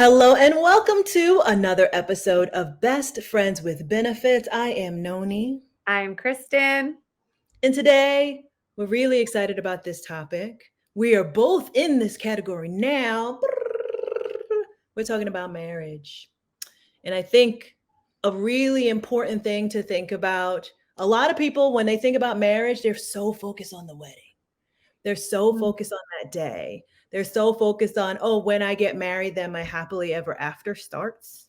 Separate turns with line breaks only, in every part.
Hello and welcome to another episode of Best Friends with Benefits. I am Noni,
I'm Kristen.
and today we're really excited about this topic. We are both in this category now. We're talking about marriage. And I think a really important thing to think about, a lot of people, when they think about marriage, they're so focused on the wedding. They're so
Mm.
focused on that day. They're so focused on, oh, when I get married, then my happily ever after starts.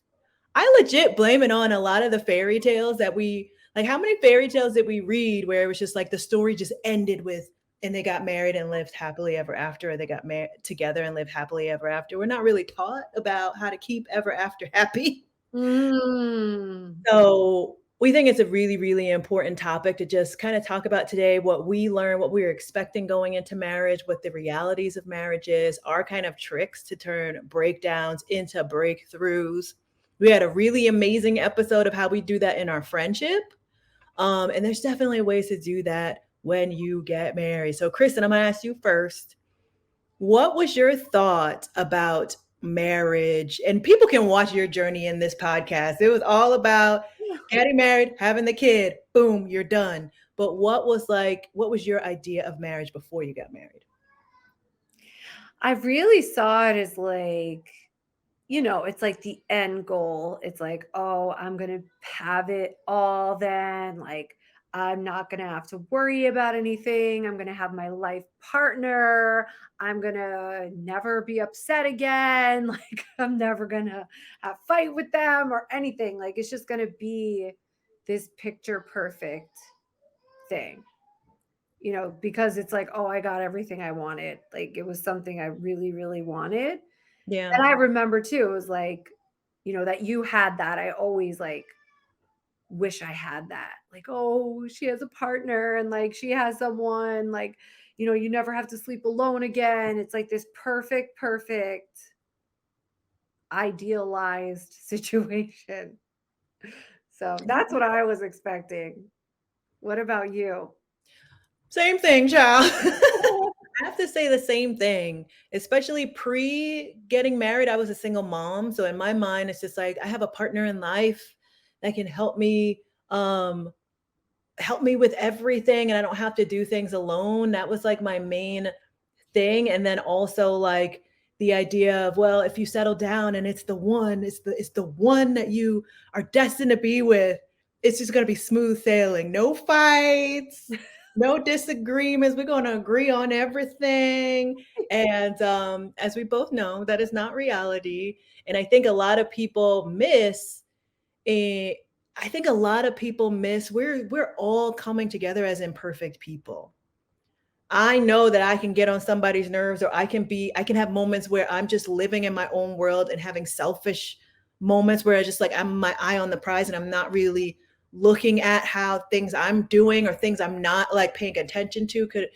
I legit blame it on a lot of the fairy tales that we like. How many fairy tales did we read where it was just like the story just ended with, and they got married and lived happily ever after, or they got married together and lived happily ever after? We're not really taught about how to keep ever after happy.
Mm.
So we think it's a really, really important topic to just kind of talk about today, what we learned, what we were expecting going into marriage, what the realities of marriage is, our kind of tricks to turn breakdowns into breakthroughs. We had a really amazing episode of how we do that in our friendship. And there's definitely ways to do that when you get married. So, Kristen, I'm going to ask you first. What was your thought about marriage? And people can watch your journey in this podcast. It was all about getting married, having the kid, boom, you're done. But what was your idea of marriage before you got married?
I really saw it as it's like the end goal. It's like, oh, I'm going to have it all then. Like, I'm not going to have to worry about anything. I'm going to have my life partner. I'm going to never be upset again. Like, I'm never going to have fight with them or anything. Like, it's just going to be this picture perfect thing. Because it's like, oh, I got everything I wanted. Like it was something I really, really wanted.
Yeah.
And I remember too, it was like, that you had that. I always like wish I had that. Like, oh, she has a partner and like she has someone like, you never have to sleep alone again. It's like this perfect, idealized situation. So that's what I was expecting. What about you?
Same thing, child. I have to say the same thing, especially pre getting married. I was a single mom. So in my mind, it's just like I have a partner in life that can um, help me with everything, and I don't have to do things alone. That was like my main thing. And then also like the idea of, well, if you settle down and it's the one, it's the one that you are destined to be with, it's just going to be smooth sailing, no fights, no disagreements, we're going to agree on everything. And as we both know, that is not reality. And I think a lot of people miss a I think a lot of people miss we're all coming together as imperfect people. I know that I can get on somebody's nerves, or I can have moments where I'm just living in my own world and having selfish moments where I just like I'm my eye on the prize and I'm not really looking at how things I'm doing or things I'm not like paying attention to could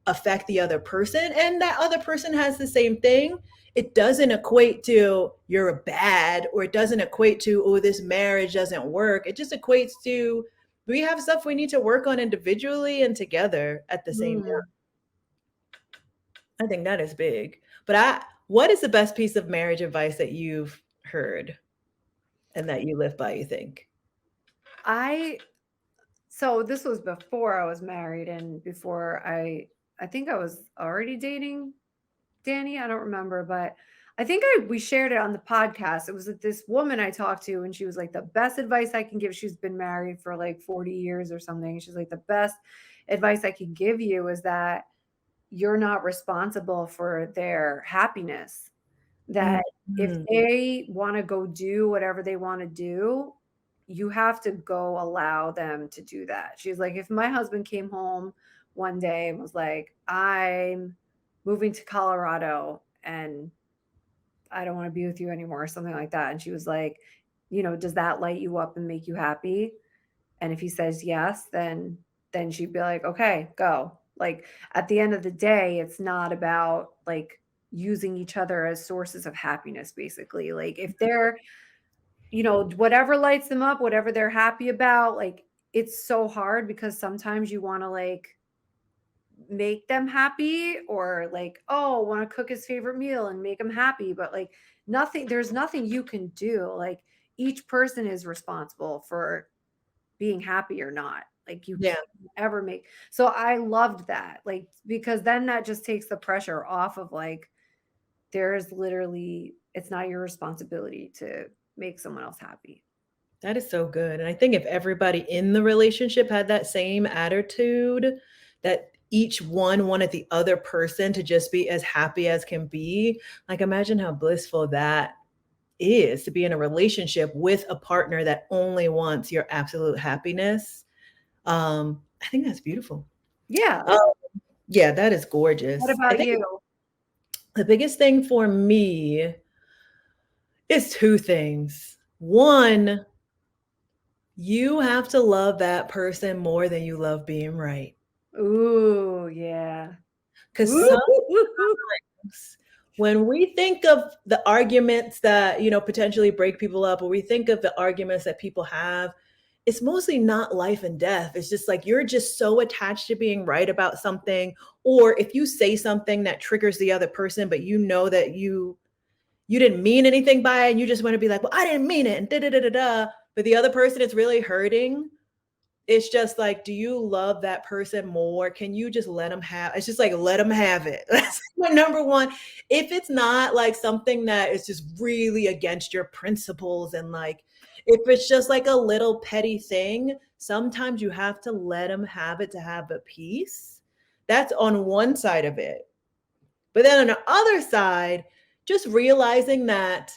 affect the other person, and that other person has the same thing. It doesn't equate to you're bad, or it doesn't equate to, oh, this marriage doesn't work. It just equates to we have stuff we need to work on individually and together at the same time.
Mm.
I think that is big. But what is the best piece of marriage advice that you've heard and that you live by, you think?
I So this was before I was married and before I think I was already dating Danny. I don't remember, but I think we shared it on the podcast. It was like this woman I talked to and she was like the best advice I can give. She's been married for like 40 years or something. She's like the best advice I can give you is that you're not responsible for their happiness. That if
Mhm.
they want to go do whatever they want to do, you have to go allow them to do that. She's like, if my husband came home one day and was like, I'm moving to Colorado and I don't want to be with you anymore, or something like that. And she was like, does that light you up and make you happy? And if he says yes, then she'd be like, okay, go. Like at the end of the day, it's not about like using each other as sources of happiness, basically. Like if they're, whatever lights them up, whatever they're happy about, like it's so hard because sometimes you want to like make them happy or like, oh, want to cook his favorite meal and make him happy. But like there's nothing you can do. Like, each person is responsible for being happy or not. Like, you
Yeah,
can't ever make. So I loved that. Like, because then that just takes the pressure off of, like, there's literally, it's not your responsibility to make someone else happy.
that is so good, and I think if everybody in the relationship had that same attitude, that each one wanted the other person to just be as happy as can be, like, imagine how blissful that is to be in a relationship with a partner that only wants your absolute happiness. I think that's beautiful.
Yeah.
Um, yeah, that is
What
gorgeous. I
about
think
you?
the biggest thing for me is 2 things. 1, you have to love that person more than you love being right.
Ooh, yeah.
'Cause
Ooh.
sometimes when we think of the arguments that, potentially break people up, or we think of the arguments that people have, it's mostly not life and death. It's just like you're just so attached to being right about something, or if you say something that triggers the other person, but you know that you didn't mean anything by it, and you just wanna be like, "Well, I didn't mean it," and da da da da da, but the other person is really hurting. It's just like, do you love that person more? Can you just let them have it's just like, let them have it. That's my number one. If it's not, like, something that is just really against your principles and, like, if it's just, like, a little petty thing, sometimes you have to let them have it to have a peace. That's on one side of it. But then on the other side, just realizing that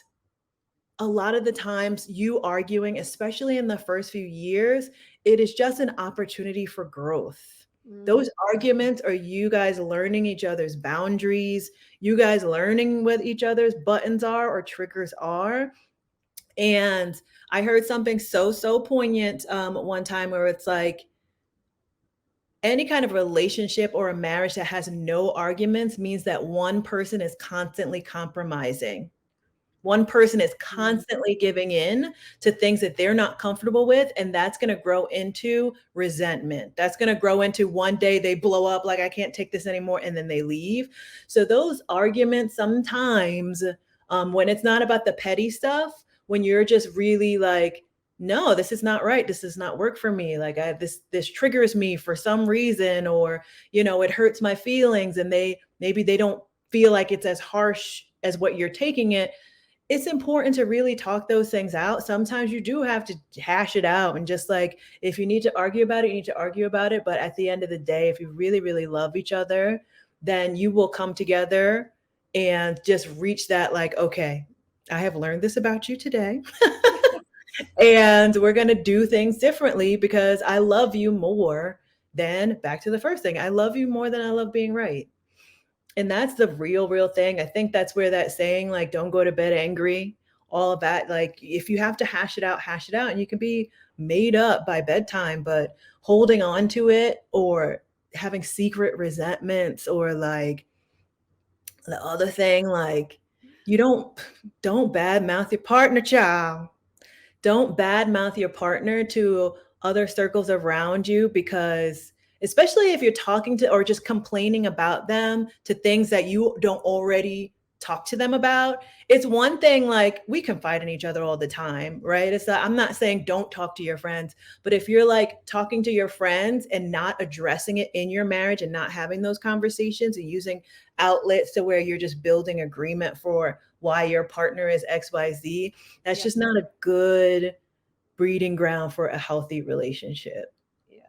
a lot of the times you arguing, especially in the first few years, it is just an opportunity for growth.
Mm,
Those arguments are you guys learning each other's boundaries, you guys learning what each other's buttons are or triggers are. And I heard something so poignant one time where it's like any kind of relationship or a marriage that has no arguments means that one person is constantly compromising. One person is
mm.
constantly giving in to things that they're not comfortable with, and that's gonna grow into resentment. That's gonna grow into one day they blow up like, "I can't take this anymore," and then they leave. So those arguments sometimes, when it's not about the petty stuff, when you're just really like, "No, this is not right. This does not work for me. Like, this triggers me for some reason," or, "It hurts my feelings," and maybe they don't feel like it's as harsh as what you're taking it. It's important to really talk those things out. Sometimes you do have to hash it out and just like if you need to argue about it, you need to argue about it. But at the end of the day, if you really, really love each other, then you will come together and just reach that, like, okay, I have learned this about you today. And we're going to do things differently because I love you more than back to the first thing. I love you more than I love being right. And that's the real thing. I think that's where that saying, like, "Don't go to bed angry," all of that, like, if you have to hash it out, and you can be made up by bedtime, but holding on to it or having secret resentments or, like, the other thing, like, you don't badmouth your partner, child. Don't badmouth your partner to other circles around you because especially if you're talking to or just complaining about them to things that you don't already talk to them about. It's one thing like we confide in each other all the time, right? It's that I'm not saying don't talk to your friends, but if you're like talking to your friends and not addressing it in your marriage and not having those conversations and using outlets to where you're just building agreement for why your partner is XYZ, that's
Yeah,
just not a good breeding ground for a healthy relationship.
yeah.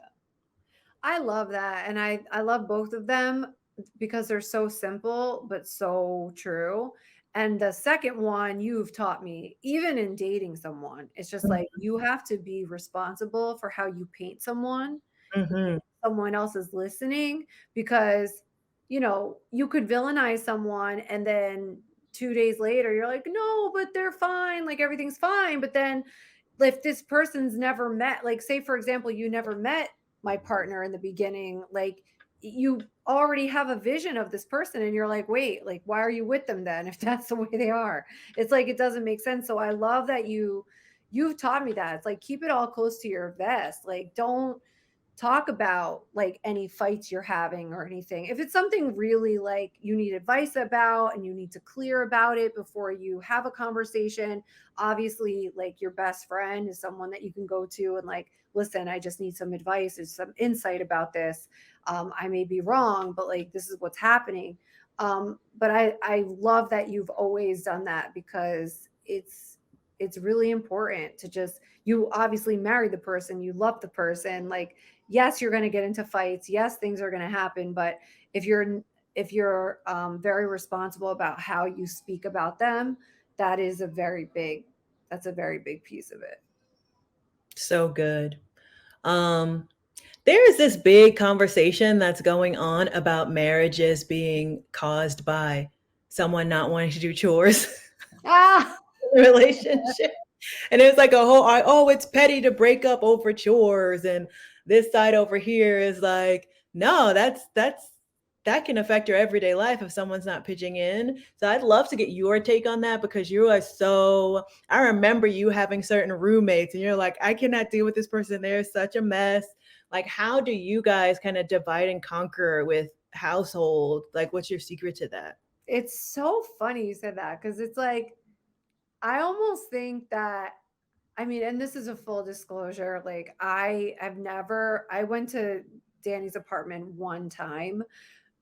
I love that, and I love both of them because they're so simple but so true. And the second one you've taught me, even in dating someone, it's just like you have to be responsible for how you paint someone
Mhm.
someone else is listening because you could villainize someone and then 2 days later you're like, "No, but they're fine, like everything's fine." But then if this person's never met, like say for example, you never met my partner in the beginning, like you already have a vision of this person and you're like, "Wait, like why are you with them then if that's the way they are?" It's like it doesn't make sense. So I love that you've taught me that. It's like keep it all close to your vest. Like talk about like any fights you're having or anything. If it's something really like you need advice about and you need to clear about it before you have a conversation, obviously like your best friend is someone that you can go to and like, listen, I just need some advice or some insight about this. I may be wrong, but like this is what's happening. But I love that you've always done that because it's really important to just, you obviously married the person, you love the person, like yes, you're going to get into fights, yes, things are going to happen, but if you're very responsible about how you speak about them, that is a very big, that's a very big piece of it.
So good. Um, there is this big conversation that's going on about marriages being caused by someone not wanting to do chores
Ah,
in a relationship. And it's like a whole, oh, it's petty to break up over chores. And this side over here is like, no, that can affect your everyday life if someone's not pitching in. So I'd love to get your take on that because you are so, I remember you having certain roommates and you're like, I cannot deal with this person. They're such a mess. Like, how do you guys kind of divide and conquer with household? Like, what's your secret to that?
it's so funny you said that because it's like I almost think that, I mean, and this is a full disclosure, like I went to Danny's apartment one time,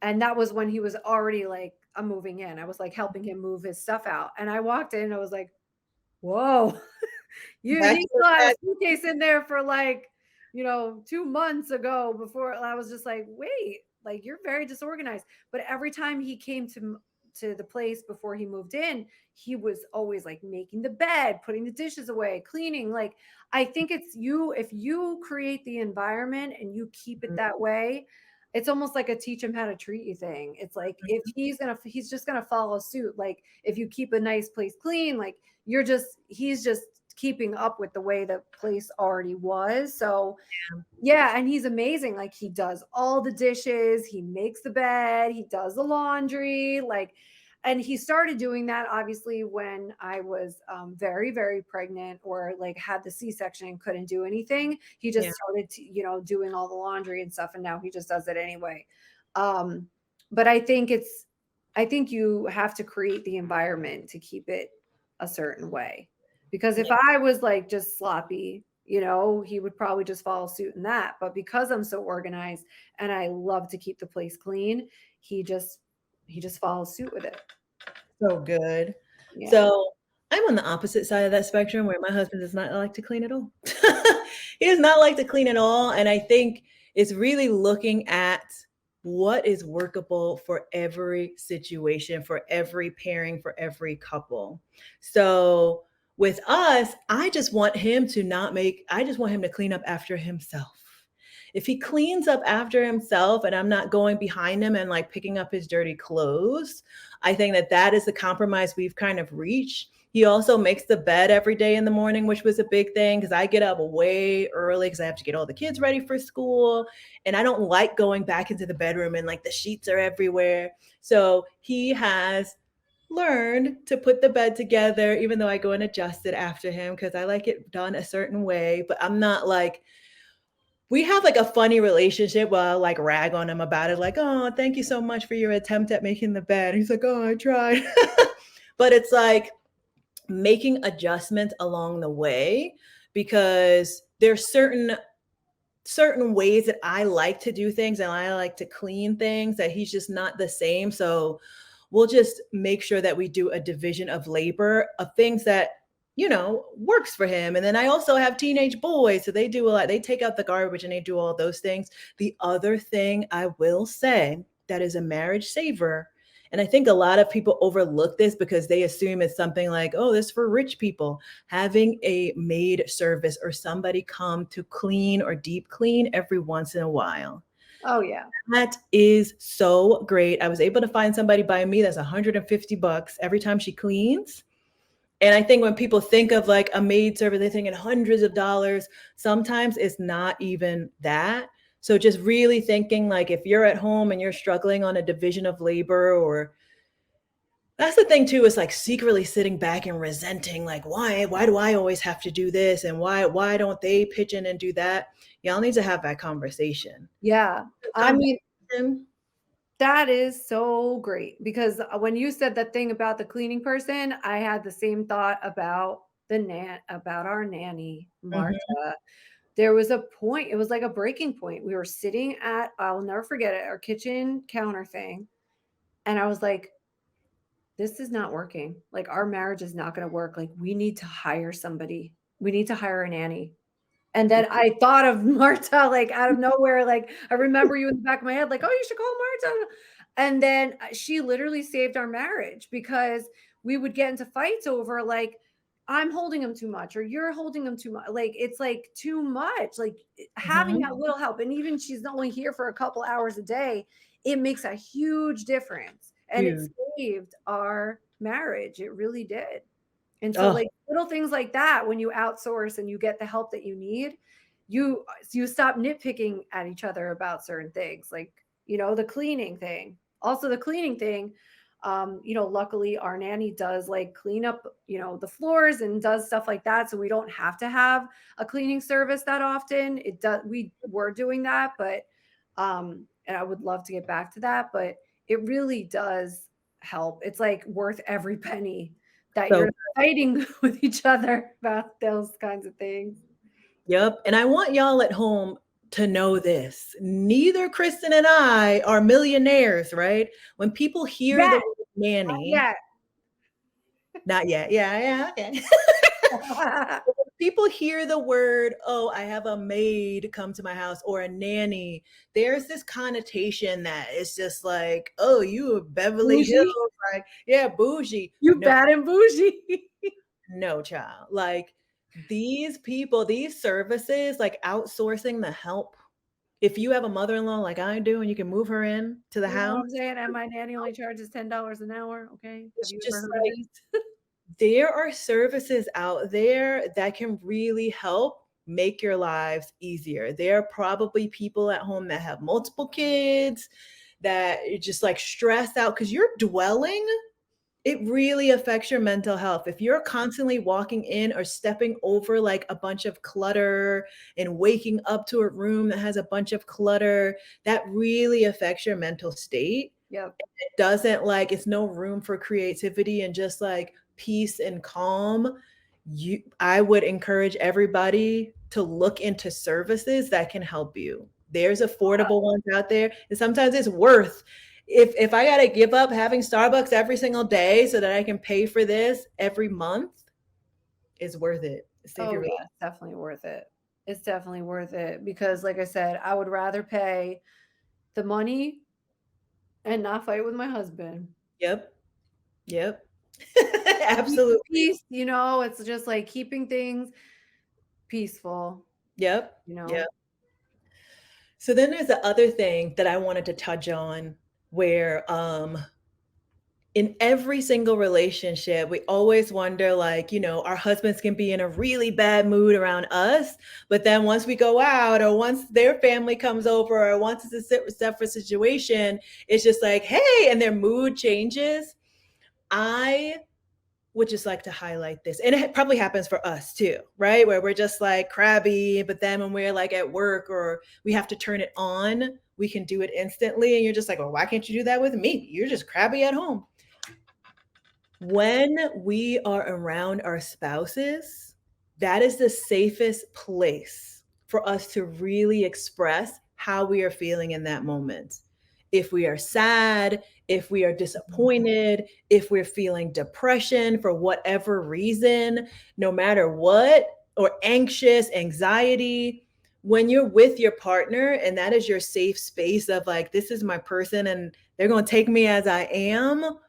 and that was when he was already like, I'm moving in. I was like helping him move his stuff out. And I walked in and I was like, whoa,
That's
he still had a suitcase in there for like, 2 months ago before. I was just like, wait, like you're very disorganized. But every time he came to the place before he moved in, he was always like making the bed, putting the dishes away, cleaning. Like I think it's you, if you create the environment and you keep it that way, it's almost like a teach him how to treat you thing. It's like if he's just gonna follow suit. Like if you keep a nice place clean, like he's just keeping up with the way the place already was. So yeah, and he's amazing. Like he does all the dishes, he makes the bed, he does the laundry, like, and he started doing that obviously when I was very, very pregnant or like had the C-section and couldn't do anything. He just
yeah.
started doing all the laundry and stuff, and now he just does it anyway. Um, but I think you have to create the environment to keep it a certain way. Because if I was like just sloppy, he would probably just follow suit in that. But because I'm so organized and I love to keep the place clean, he just he just follows suit with it.
So good.
Yeah.
So I'm on the opposite side of that spectrum where my husband does not like to clean at all. He does not like to clean at all. And I think it's really looking at what is workable for every situation, for every pairing, for every couple. So with us, I just want him to clean up after himself. If he cleans up after himself and I'm not going behind him and like picking up his dirty clothes, I think that that is the compromise we've kind of reached. He also makes the bed every day in the morning, which was a big thing because I get up way early because I have to get all the kids ready for school. And I don't like going back into the bedroom and like the sheets are everywhere. So he has learned to put the bed together, even though I go and adjust it after him because I like it done a certain way. But I'm not like, we have like a funny relationship where I like rag on him about it, like, oh, thank you so much for your attempt at making the bed. He's like, oh, I tried. But it's like making adjustments along the way because there's certain ways that I like to do things and I like to clean things that he's just not the same. So we'll just make sure that we do a division of labor of things that works for him. And then I also have teenage boys, so they do a lot. They take out the garbage and they do all those things. The other thing I will say that is a marriage saver, and I think a lot of people overlook this because they assume it's something like, oh, this is for rich people. Having a maid service or somebody come to clean or deep clean every once in a while.
Oh yeah.
That is so great. I was able to find somebody by me that's $150 every time she cleans. And I think when people think of like a maid service, they think in hundreds of dollars. Sometimes it's not even that. So just really thinking like if you're at home and you're struggling on a division of labor or That's the thing too, is like secretly sitting back and resenting, like, why do I always have to do this? And why don't they pitch in and do that? Y'all need to have that conversation.
Yeah. I mean,
Conversation.
that is so great because when you said that thing about the cleaning person, I had the same thought about about our nanny, Marta.
Mhm.
There was a point, it was like a breaking point. We were sitting at, I'll never forget it, our kitchen counter thing. And I was like, this is not working. Like, our marriage is not going to work. Like, we need to hire somebody. We need to hire a nanny. And then I thought of Marta, like, out of nowhere, like, I remember you in the back of my head, like, "Oh, you should call Marta." And then, she literally saved our marriage because we would get into fights over, like, "I'm holding him too much," or "You're holding him too much." Like, it's, like, too much, like, having
Mhm.
that little help, and even she's only here for a couple hours a day, it makes a huge difference, and it
Huge.
saved our marriage, it really did. And so,
Oh,
like, little things like that, when you outsource and you get the help that you need, you stop nitpicking at each other about certain things, like, the cleaning thing. Also, the cleaning thing, luckily our nanny does like clean up, the floors and does stuff like that, so we don't have to have a cleaning service that often. It does We were doing that, but and I would love to get back to that, but it really does help. It's like worth every penny that
so
you're fighting with each other about those kinds of things.
yep. And I want y'all at home to know this. Neither Kristen and I are millionaires, right? When people hear the
Yet,
word nanny,
yet.
not yet. Yeah, yeah, okay. People hear the word, oh, I have a maid come to my house or a nanny, there's this connotation that it's just like, oh, you are Beverly
Bougie.
Hills, like, yeah, bougie.
You
No,
bad and bougie.
no, child. Like these people, these services, like outsourcing the help. If you have a mother-in-law like I do and you can move her in to the
You know what
house,
I'm saying? And my nanny only charges $10 an hour, okay? Have
it's
you ever
just
heard of
like
this?
there are services out there that can really help make your lives easier. There are probably people at home that have multiple kids that are just like stressed out because you're dwelling. It really affects your mental health. If you're constantly walking in or stepping over like a bunch of clutter and waking up to a room that has a bunch of clutter, that really affects your mental state.
Yep.
It doesn't like it's no room for creativity and just like peace and calm. I would encourage everybody to look into services that can help you. There's affordable ones out there, and sometimes it's worth if I gotta give up having Starbucks every single day so that I can pay for this every month, it's worth it. Save
Oh,
your
yeah, it's definitely worth it. It's definitely worth it because, like I said, I would rather pay the money and not fight with my husband.
Yep. Yep.
Keep the
Absolutely.
peace, it's just like keeping things peaceful,
Yep.
you
Yep.
know?
So then there's the other thing that I wanted to touch on where in every single relationship, we always wonder like, our husbands can be in a really bad mood around us, but then once we go out or once their family comes over or once it's a separate situation, it's just like, hey, and their mood changes. I would just like to highlight this. And it probably happens for us too, right? Where we're just like crabby, but then when we're like at work or we have to turn it on, we can do it instantly. And you're just like, well, why can't you do that with me? You're just crabby at home. When we are around our spouses, that is the safest place for us to really express how we are feeling in that moment. If we are sad, if we are disappointed, if we're feeling depression for whatever reason, no matter what, or anxious, anxiety, when you're with your partner and that is your safe space of like, this is my person and they're going to take me as I am,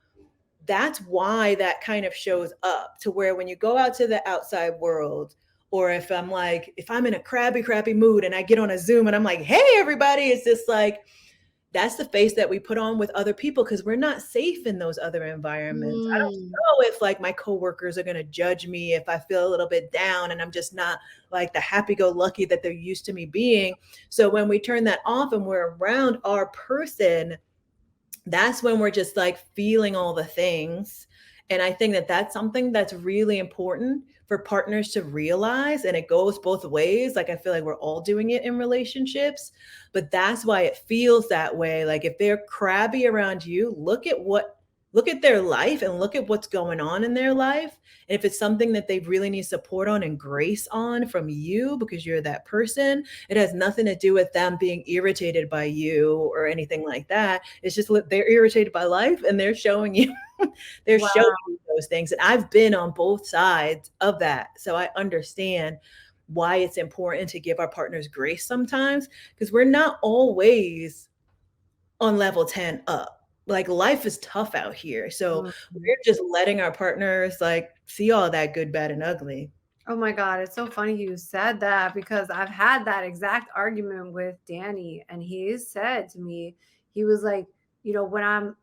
that's why that kind of shows up to where when you go out to the outside world, or if I'm in a crappy mood and I get on a Zoom and I'm like, hey everybody, it's just like that's the face that we put on with other people because we're not safe in those other environments. I don't
Mm.
know if like my coworkers are going to judge me if I feel a little bit down and I'm just not like the happy-go-lucky that they're used to me being. So when we turn that off and we're around our person, that's when we're just like feeling all the things. And I think that that's something that's really important for partners to realize. And it goes both ways. Like, I feel like we're all doing it in relationships, but that's why it feels that way. Like, if they're crabby around you, look at their life and look at what's going on in their life. And if it's something that they really need support on and grace on from you because you're that person, it has nothing to do with them being irritated by you or anything like that. It's just they're irritated by life and they're showing you they're showing
Wow.
you those things. And I've been on both sides of that. So I understand why it's important to give our partners grace sometimes, because we're not always on level 10 up. Like, life is tough out here. So
Mhm.
we're just letting our partners like see all that good, bad, and ugly.
Oh my God, it's so funny you said that because I've had that exact argument with Danny, and he said to me, he was like, when I'm,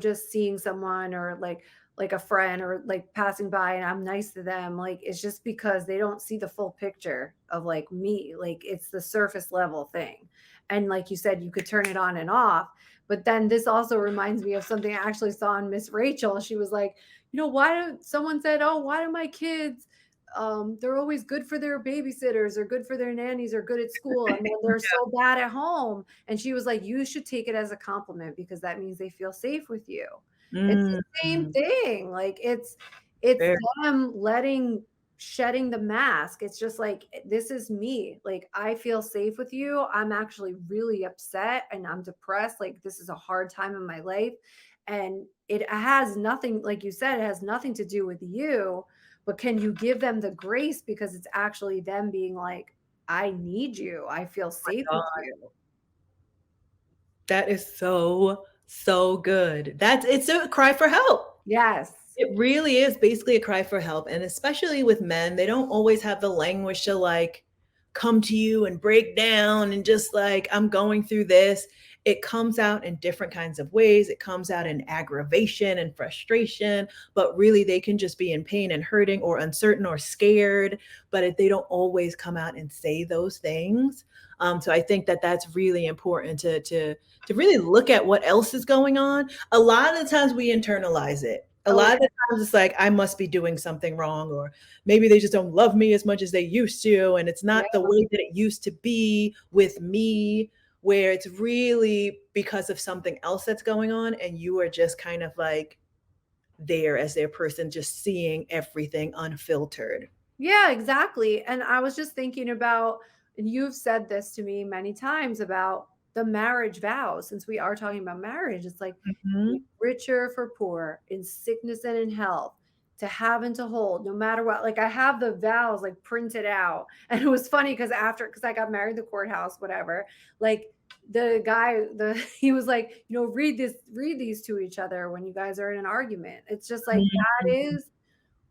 just seeing someone or like a friend or like passing by and I'm nice to them, like it's just because they don't see the full picture of like me. Like it's the surface level thing. And like you said, you could turn it on and off. But then this also reminds me of something I actually saw in Miss Rachel. She was like, why do someone said, oh, why do my kids they're always good for their babysitters or good for their nannies or good at school and then they're so bad at home. And she was like, you should take it as a compliment because that means they feel safe with you. It's the
Mm,
same thing. Like it's
fair.
them shedding the mask. It's just like this is me. Like I feel safe with you. I'm actually really upset and I'm depressed. Like this is a hard time in my life. And it has nothing, like you said, it has nothing to do with you, but can you give them the grace because it's actually them being like, I need you. I feel safe with
God,
you.
that is so, so good. It's a cry for help.
Yes.
It really is basically a cry for help. And especially with men, they don't always have the language to like come to you and break down and just like, I'm going through this. It comes out in different kinds of ways. It comes out in aggravation and frustration, but really they can just be in pain and hurting or uncertain or scared, but they don't always come out and say those things. So I think that that's really important to really look at what else is going on. A lot of the times we internalize it. A
Oh,
lot of the times it's like, I must be doing something wrong, or maybe they just don't love me as much as they used to. And it's
yeah.
not the way that it used to be with me, where it's really because of something else that's going on. And you are just kind of like there as their person, just seeing everything unfiltered.
Yeah, exactly. And I was just thinking about, and you've said this to me many times about the marriage vows, since we are talking about marriage, it's like
Mhm.
richer for poor, in sickness and in health, to have and to hold, no matter what. Like I have the vows like printed out. And it was funny because I got married in the courthouse, whatever. Like the guy, he was like, read these to each other when you guys are in an argument. It's just like that
Mhm.
is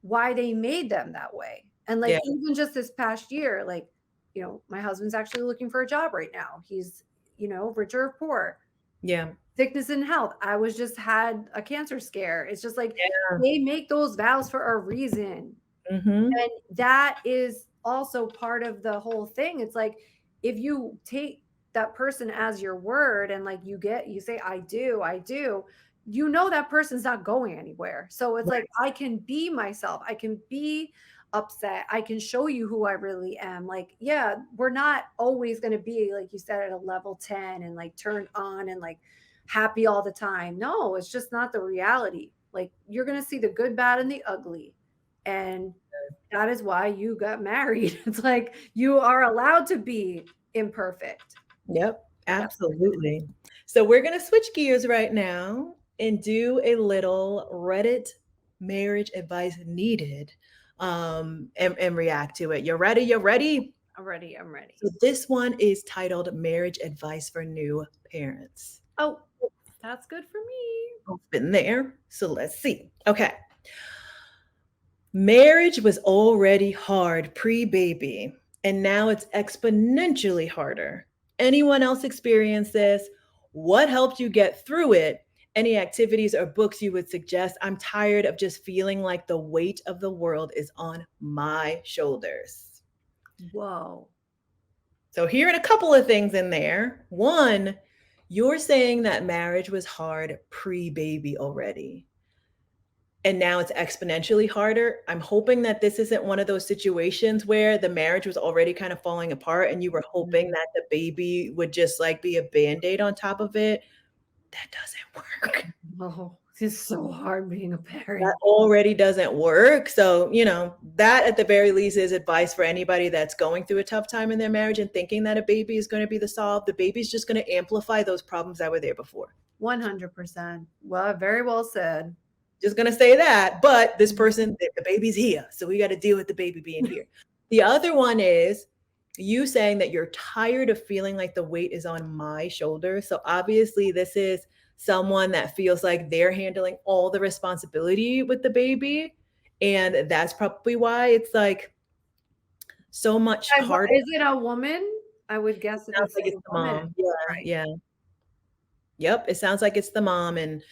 why they made them that way. And like
Yeah.
even just this past year, like, my husband's actually looking for a job right now. He's, richer or poor,
Yeah.
sickness and health. I was just had a cancer scare. It's just like
Yeah.
they make those vows for a reason.
Mhm.
And that is also part of the whole thing. It's like if you take that person as your word and like you say, I do, that person's not going anywhere. So it's like
Right.
I can be myself. I can be upset. I can show you who I really am. Like, yeah, we're not always going to be, like you said, at a level 10 and like turned on and like happy all the time. No, it's just not the reality. Like, you're going to see the good, bad, and the ugly. And that is why you got married. It's like you are allowed to be imperfect.
Yep,
But that's what it is.
absolutely. So we're going to switch gears right now and do a little Reddit marriage advice needed, and react to it. You ready? You ready?
I'm ready.
So this one is titled Marriage Advice for New Parents.
Oh, that's good for me.
I've been there. So let's see. Okay. Marriage was already hard pre-baby, and now it's exponentially harder. Anyone else experience this? What helped you get through it? Any activities or books you would suggest? I'm tired of just feeling like the weight of the world is on my shoulders.
Whoa.
So, here are a couple of things in there. One, You're saying that marriage was hard pre-baby already, and now it's exponentially harder. I'm hoping that this isn't one of those situations where the marriage was already kind of falling apart and you were hoping
Mhm.
that the baby would just, like, be a Band-Aid on top of it. That doesn't work.
Oh, it's so hard being a
That
parent.
already doesn't work. So, that at the very least is advice for anybody that's going through a tough time in their marriage and thinking that a baby is gonna be the solve. The baby's just gonna amplify those problems that were there before.
100%. Well, very well said.
Just gonna say that, but this
Mhm.
person, the baby's here, so we gotta deal with the baby being here. The other one is you saying that you're tired of feeling like the weight is on my shoulders. So obviously, this is someone that feels like they're handling all the responsibility with the baby, and that's probably why it's, like, so much harder.
Is it a woman? I would guess if
Sounds
it's
like
like
it's
a
the
woman.
mom. Yeah,
Right.
yeah. Yep, it sounds like it's the mom, and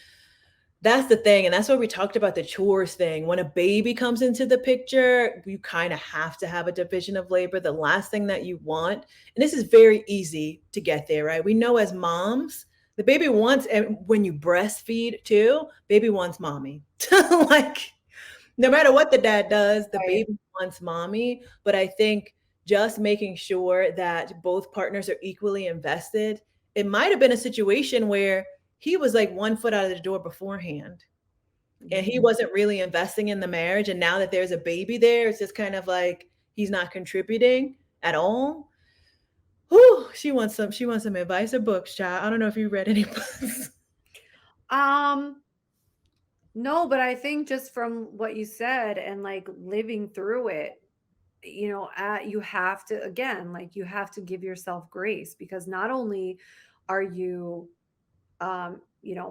that's the thing, and that's why we talked about the chores thing. When a baby comes into the picture, you kinda have to have a division of labor. The last thing that you want, and this is very easy to get there, right? We know as moms, the baby wants, and when you breastfeed too, baby wants mommy. Like, no matter what the dad does, the
Right.
baby wants mommy, but I think just making sure that both partners are equally invested. It might have been a situation where he was, like, 1 foot out of the door beforehand, and he
Mhm.
wasn't really investing in the marriage, and now that there's a baby there, it's just kind of like he's not contributing at all. Whew, she wants some advice or books, child. I don't know if you read any books.
Um, no, but I think just from what you said and like living through it, you have to, again, like you have to give yourself grace because not only are you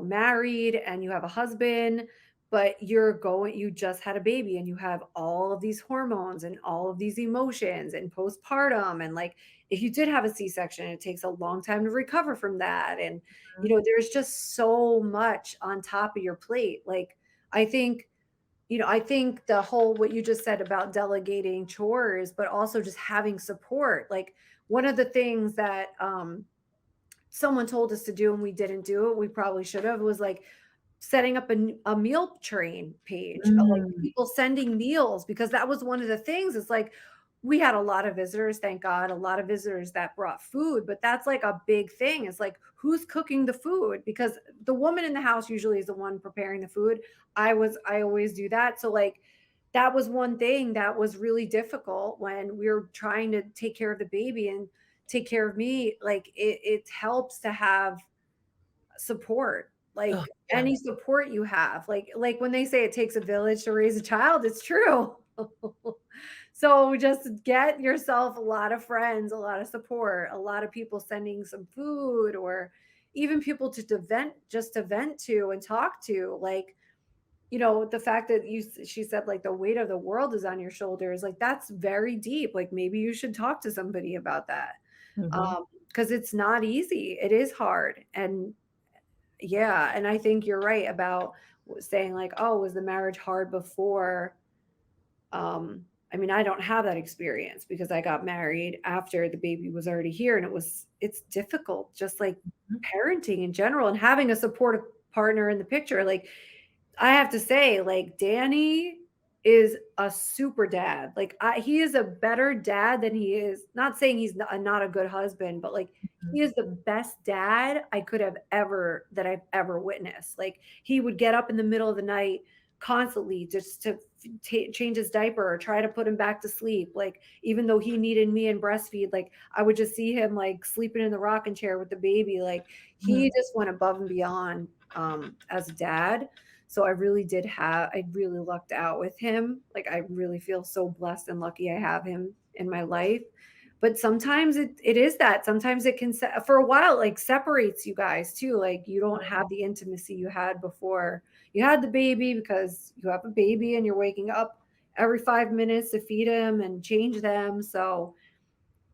married and you have a husband, but you just had a baby and you have all of these hormones and all of these emotions and postpartum. And like, if you did have a C-section, it takes a long time to recover from that. And, there's just so much on top of your plate. Like, I think, I think the whole, what you just said about delegating chores, but also just having support. Like, one of the things that, someone told us to do and we didn't do it, we probably should have, was like setting up a meal train page of like
Mm,
people sending meals because that was one of the things. It's like we had a lot of visitors, thank God, a lot of visitors that brought food, but that's like a big thing. It's like who's cooking the food because the woman in the house usually is the one preparing the food. I always do that. So like that was one thing that was really difficult when we were trying to take care of the baby and take care of me. Like it helps to have support,
oh,
like
yeah.
any support you have, like when they say it takes a village to raise a child, it's true. So just get yourself a lot of friends, a lot of support, a lot of people sending some food, or even people to vent, just to vent to and talk to. Like, the fact that she said like the weight of the world is on your shoulders, like that's very deep. Like maybe you should talk to somebody about that.
Mhm.
Because it's not easy, it is hard. And yeah, and I think you're right about saying like, "Oh, was the marriage hard before?" I mean, I don't have that experience because I got married after the baby was already here, and it's difficult, just like
Mhm.
parenting in general and having a supportive partner in the picture. Like I have to say, like, Danny is a super dad. Like, he is a better dad than he is, not saying he's not a good husband, but like, he is the best dad I could have ever, that I've ever witnessed. Like, he would get up in the middle of the night constantly just to change his diaper or try to put him back to sleep. Like, even though he needed me and breastfeed, like, I would just see him like sleeping in the rocking chair with the baby. Like, he
Mhm.
just went above and beyond as a dad. So I really lucked out with him. Like I really feel so blessed and lucky I have him in my life. But sometimes it is that. Sometimes it can for a while like separates you guys too. Like you don't have the intimacy you had before you had the baby, because you have a baby and you're waking up every 5 minutes to feed him and change them. So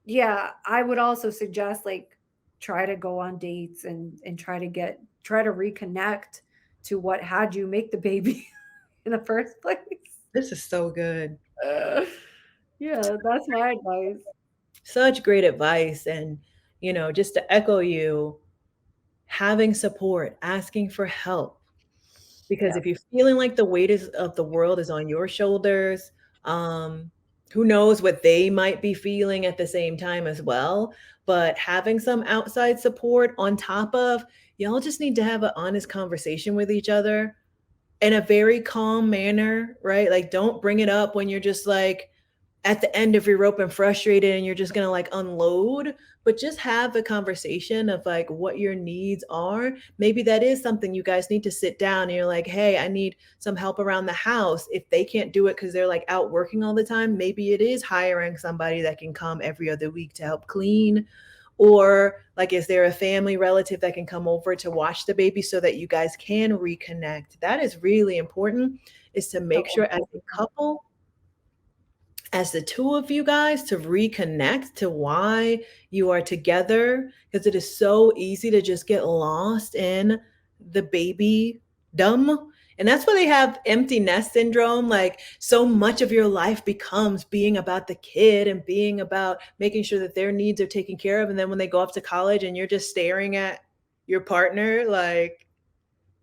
yeah, I would also suggest like try to go on dates and try to reconnect to what had you make the baby in the first place.
This is so good.
Uh, yeah, that's my advice.
Such great advice, and, just to echo you, having support, asking for help. Because
Yeah.
if you're feeling like the weight is of the world is on your shoulders, um, who knows what they might be feeling at the same time as well. But having some outside support on top of, y'all just need to have an honest conversation with each other in a very calm manner, right? Like, don't bring it up when you're just like at the end of your rope and frustrated and you're just gonna like unload, but just have the conversation of like what your needs are. Maybe that is something you guys need to sit down and you're like, hey, I need some help around the house. If they can't do it because they're like out working all the time, maybe it is hiring somebody that can come every other week to help clean. Or like, is there a family relative that can come over to watch the baby so that you guys can reconnect? That is really important, is to make
So
sure as a
important.
couple, as the two of you guys, to reconnect to why you are together, because it is so easy to just get lost in the baby dumb. And that's why they have empty nest syndrome. Like, so much of your life becomes being about the kid and being about making sure that their needs are taken care of. And then when they go off to college and you're just staring at your partner, like,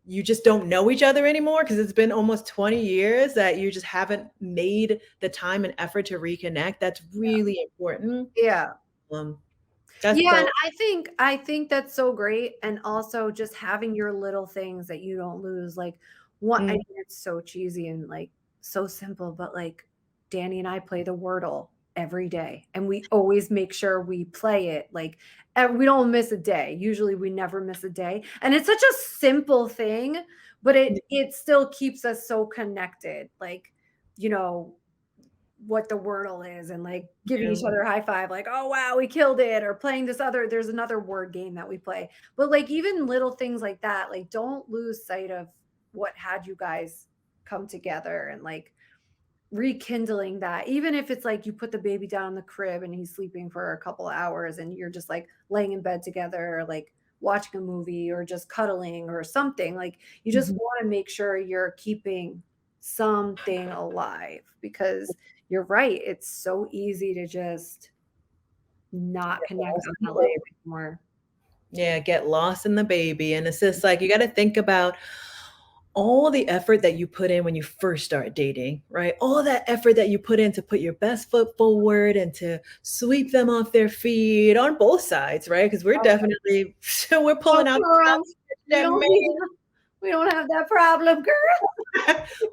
you just don't know each other anymore because it's been almost 20 years that you just haven't made the time and effort to reconnect. That's really important.
Yeah.
Um, that's
Yeah, and
so.
I think that's so great, and also just having your little things that you don't lose, like, what I
Mm,
mean, it's so cheesy and, like, so simple, but, like, Danny and I play the Wordle every day, and we always make sure we play it, like, and we don't miss a day. Usually, we never miss a day, and it's such a simple thing, but it still keeps us so connected, like, you know, what the Wordle is and like giving
yeah.
each other a high five, like, oh wow, we killed it, or playing there's another word game that we play. But like even little things like that, like don't lose sight of what had you guys come together and like rekindling that. Even if it's like you put the baby down in the crib and he's sleeping for a couple hours and you're just like laying in bed together or like watching a movie or just cuddling or something, like you just
Mhm.
want to make sure you're keeping something alive because you're right, it's so easy to just not connect on that level anymore.
Yeah, get lost in the baby. And it's just like you got to think about all the effort that you put in when you first start dating, right? All that effort that you put in to put your best foot forward and to sweep them off their feet on both sides, right? Because we're
Oh,
definitely we're
oh,
pulling out the
girl,
stops to catch
we
that
don't
man.
need we don't have that problem, girl.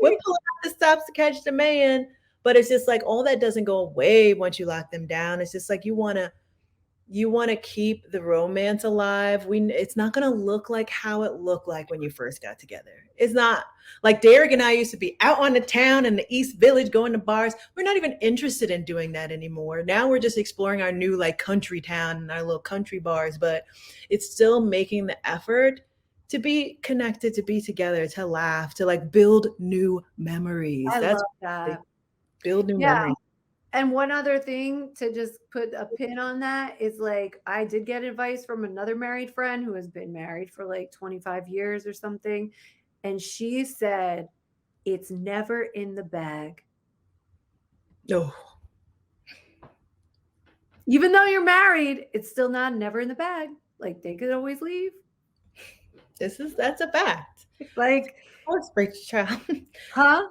We're pulling out the stops to catch the man. But it's just like all that doesn't go away once you lock them down. It's just like you want to keep the romance alive. It's not going to look like how it looked like when you first got together. It's not like Derek and I used to be out on the town in the East Village going to bars. We're not even interested in doing that anymore. Now we're just exploring our new like country town and our little country bars, but it's still making the effort to be connected, to be together, to laugh, to like build new memories.
I
That's
love that.
build new
Yeah.
memories.
And one other thing to just put a pin on that is like I did get advice from another married friend who has been married for like 25 years or something. And she said, it's never in the bag.
Oh,
Even though you're married, it's still not never in the bag. Like they could always leave.
that's a fact.
Like,
Divorce rates, child.
huh?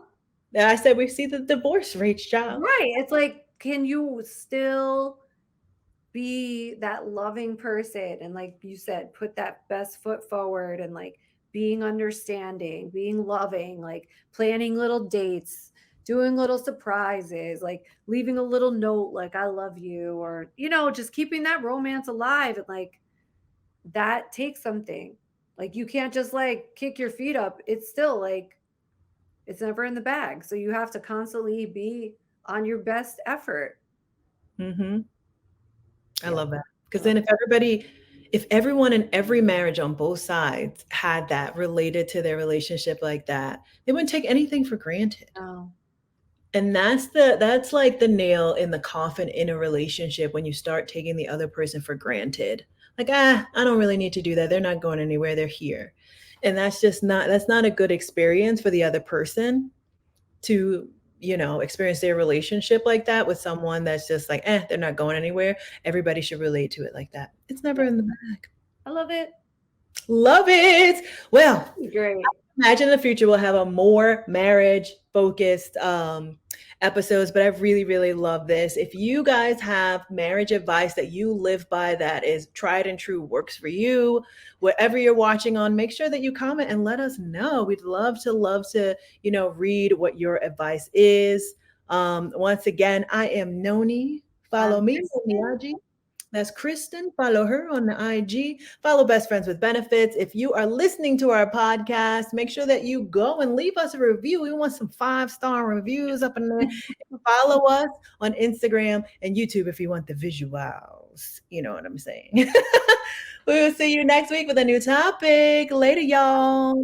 I said we see the divorce rates, child.
Right. It's like, can you still be that loving person and like you said put that best foot forward and like being understanding, being loving, like planning little dates, doing little surprises, like leaving a little note like I love you, or just keeping that romance alive, and like that takes something. Like you can't just like kick your feet up. It's still like it's never in the bag, so you have to constantly be on your best effort.
Mhm. I
Yeah,
love that.
I
Because
love
then if everyone in every marriage on both sides had that related to their relationship like that, they wouldn't take anything for granted.
it. No.
And that's like the nail in the coffin in a relationship when you start taking the other person for granted. Like, I don't really need to do that. They're not going anywhere. They're here. And that's not a good experience for the other person to experience their relationship like that with someone that's just like they're not going anywhere. Everybody should relate to it like that. It's never
Yeah,
in the bag.
I love it.
Love it. Well,
Great.
imagine in the future we'll have a more marriage focused episodes, but I really, really love this. If you guys have marriage advice that you live by that is tried and true, works for you, whatever you're watching on, make sure that you comment and let us know. We'd love to, read what your advice is. Once again, I am Noni. Follow me on the
Kristen.
IG. That's Kristen. Follow her on the IG. Follow Best Friends with Benefits. If you are listening to our podcast, make sure that you go and leave us a review. We want some 5-star reviews up in there. Follow us on Instagram and YouTube if you want the visuals. You know what I'm saying? We will see you next week with a new topic. Later, y'all.